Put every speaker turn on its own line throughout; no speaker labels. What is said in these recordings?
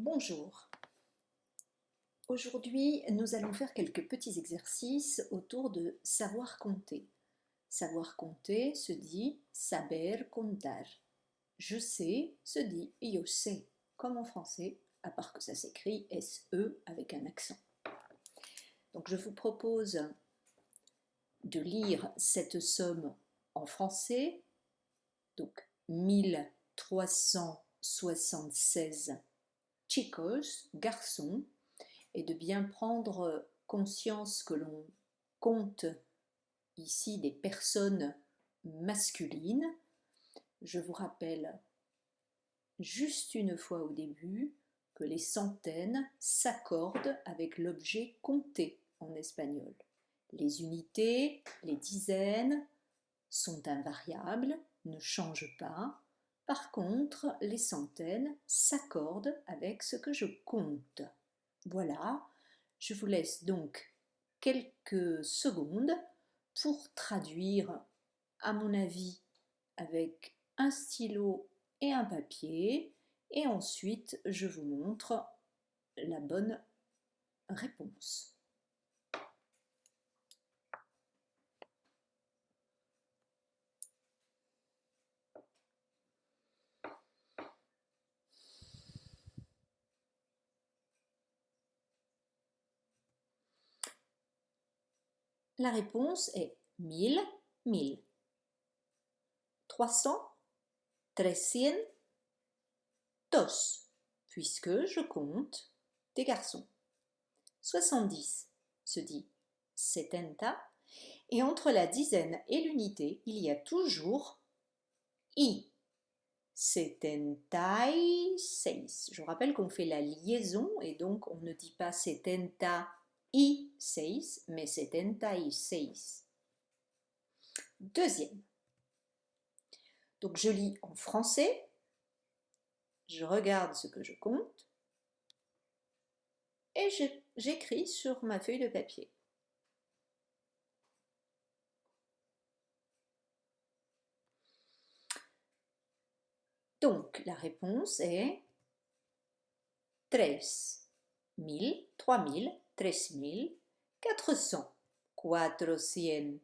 Bonjour. Aujourd'hui, nous allons faire quelques petits exercices autour de savoir compter. Savoir compter se dit saber contar. Je sais se dit yo sé, comme en français, à part que ça s'écrit S-E avec un accent. Donc je vous propose de lire cette somme en français, donc 1376 chicos, garçons, et de bien prendre conscience que l'on compte ici des personnes masculines. Je vous rappelle juste une fois au début que les centaines s'accordent avec l'objet compté en espagnol. Les unités, les dizaines sont invariables, ne changent pas. Par contre, les centaines s'accordent avec ce que je compte. Voilà, je vous laisse donc quelques secondes pour traduire, à mon avis, avec un stylo et un papier, et ensuite je vous montre la bonne réponse. La réponse est 1000, 1000. 300, 300, dos, puisque je compte des garçons. 70 se dit 70, et entre la dizaine et l'unité, il y a toujours I. 76. Je rappelle qu'on fait la liaison et donc on ne dit pas 76, mais 76. Deuxième. Donc je lis en français, je regarde ce que je compte et j'écris sur ma feuille de papier. Donc la réponse est 3000, 3000, 3000, 400, 400,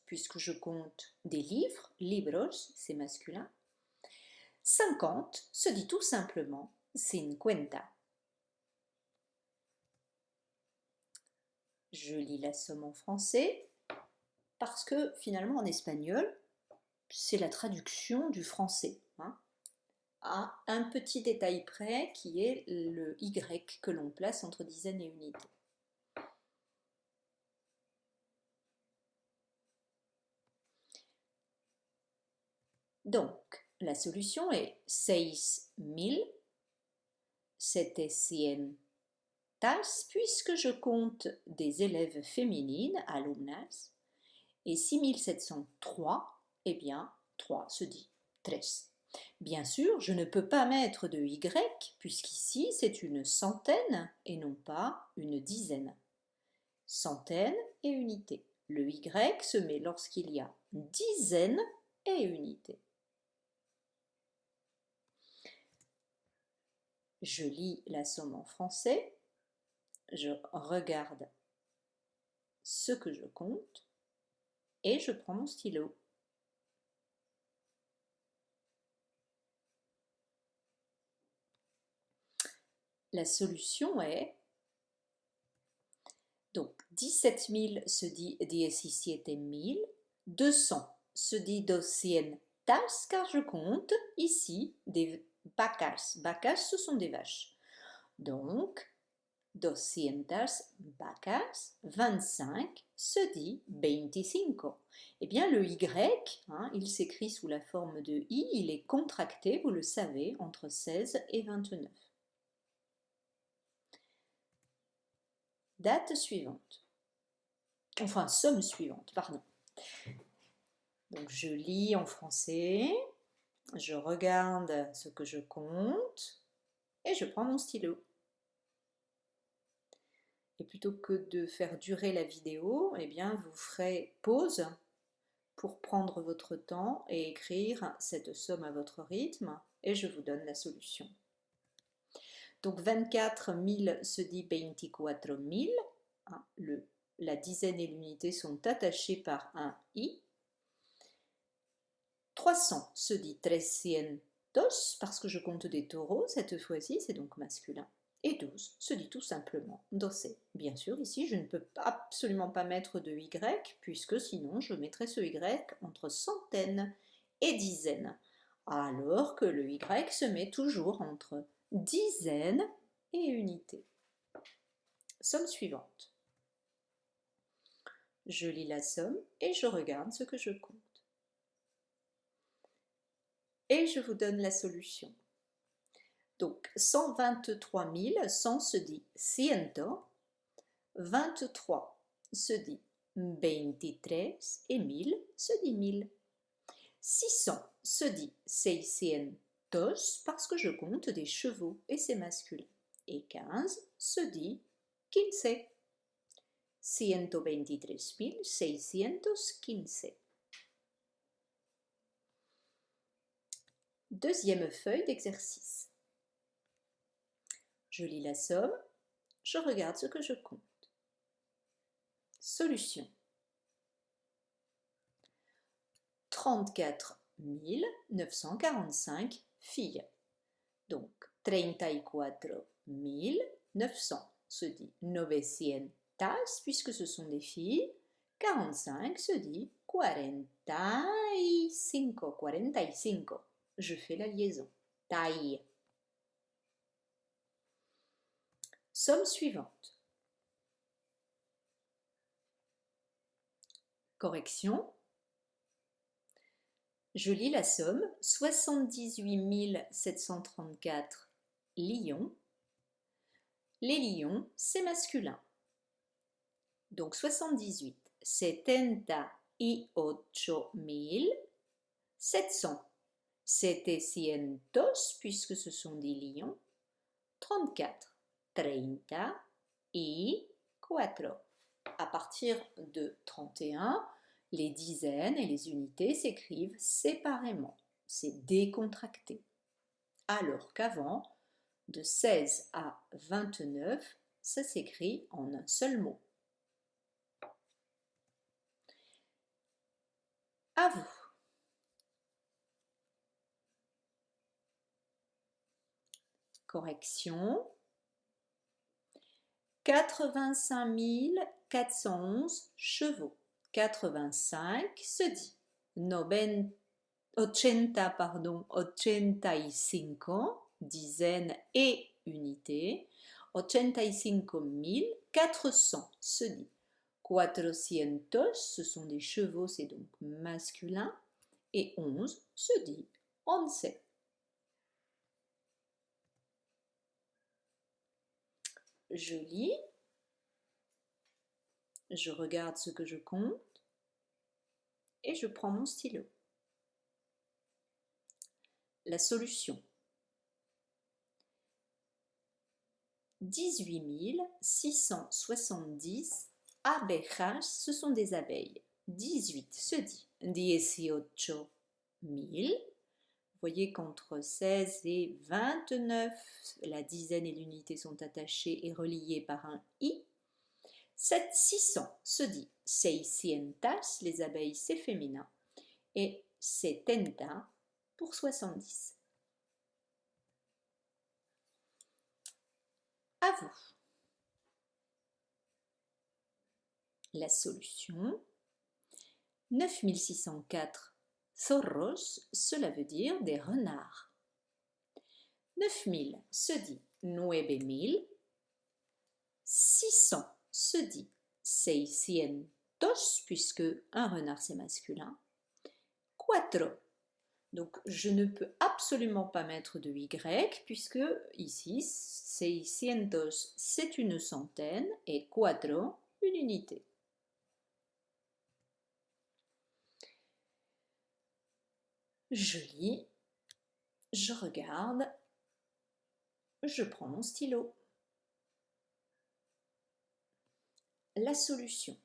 puisque je compte des livres, libros, c'est masculin. 50 se dit tout simplement 50. Je lis la somme en français parce que finalement en espagnol, c'est la traduction du français, à un petit détail près qui est le Y que l'on place entre dizaines et unités. Donc, la solution est 6700, puisque je compte des élèves féminines, alumnas, et 6703, eh bien, 3 se dit 13. Bien sûr, je ne peux pas mettre de Y, puisqu'ici c'est une centaine et non pas une dizaine. Centaine et unité. Le Y se met lorsqu'il y a dizaine et unité. Je lis la somme en français, je regarde ce que je compte et je prends mon stylo. La solution est, donc 17 000 se dit 17 000, 200 se dit 200, car je compte ici des vacas. Vacas, ce sont des vaches. Donc, 200 vacas, 25 se dit 25. Eh bien, le Y, il s'écrit sous la forme de I, il est contracté, vous le savez, entre 16 et 29. Date suivante. Enfin, somme suivante, pardon. Donc, je lis en français, je regarde ce que je compte et je prends mon stylo. Et plutôt que de faire durer la vidéo, eh bien, vous ferez pause pour prendre votre temps et écrire cette somme à votre rythme et je vous donne la solution. Donc 24 000 se dit 24 000. Hein, la dizaine et l'unité sont attachées par un i. 300 se dit 300 parce que je compte des taureaux, cette fois-ci c'est donc masculin. Et 12 se dit tout simplement 12. Bien sûr, ici je ne peux absolument pas mettre de y, puisque sinon je mettrais ce y entre centaines et dizaines, alors que le y se met toujours entre dizaines et unités. Somme suivante. Je lis la somme et je regarde ce que je compte. Et je vous donne la solution. Donc 123 000, 100 se dit 100, 23 se dit 23 et 1000 se dit 1000. 600 se dit 600 parce que je compte des chevaux et c'est masculin. Et 15 se dit 15. 123 615. Deuxième feuille d'exercice. Je lis la somme, je regarde ce que je compte. Solution. 34 945 filles. Donc 34 900 se dit 900 puisque ce sont des filles. 45 se dit 45. 45. Je fais la liaison. Taille. Somme suivante. Correction. Je lis la somme. 78 734 lions. Les lions, c'est masculin. Donc 78. 78 700. 700 puisque ce sont des lions. 34. 30 et 4. À partir de 31, les dizaines et les unités s'écrivent séparément. C'est décontracté. Alors qu'avant, de 16 à 29, ça s'écrit en un seul mot. À vous. Correction. 85 411 chevaux. 85 se dit 85, dizaines et unités. 85 400 se dit 400, ce sont des chevaux, c'est donc masculin. Et 11 se dit 11. Je lis, je regarde ce que je compte et je prends mon stylo. La solution. 18 670 abejas, ce sont des abeilles. 18 se dit 18 000. Vous voyez qu'entre 16 et 29, la dizaine et l'unité sont attachées et reliées par un i. 600 se dit 600, les abeilles c'est féminin, et 70 pour 70. À vous. La solution. 9604 zorros, cela veut dire des renards. 9000 se dit 9000. 600 se dit 600, puisque un renard c'est masculin. 4. Donc je ne peux absolument pas mettre de y, puisque ici 600 c'est une centaine et 4 une unité. Je lis, je regarde, je prends mon stylo. La solution.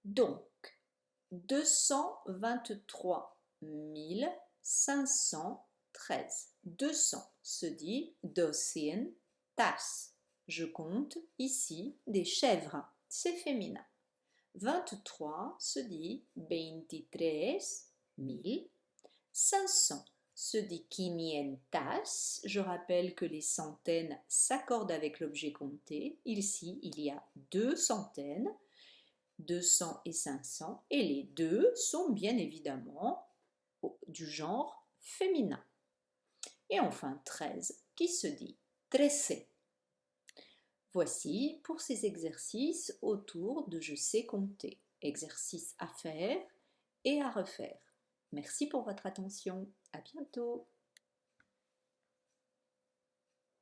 Donc, 223 500 13. 200 se dit 200. Je compte ici des chèvres, c'est féminin. 23 se dit 23, 1000. 500 se dit 500. Je rappelle que les centaines s'accordent avec l'objet compté. Ici, il y a 2 centaines, 200 et 500, et les deux sont bien évidemment du genre féminin. Et enfin 13 qui se dit 13. Voici pour ces exercices autour de je sais compter. Exercices à faire et à refaire. Merci pour votre attention. À bientôt.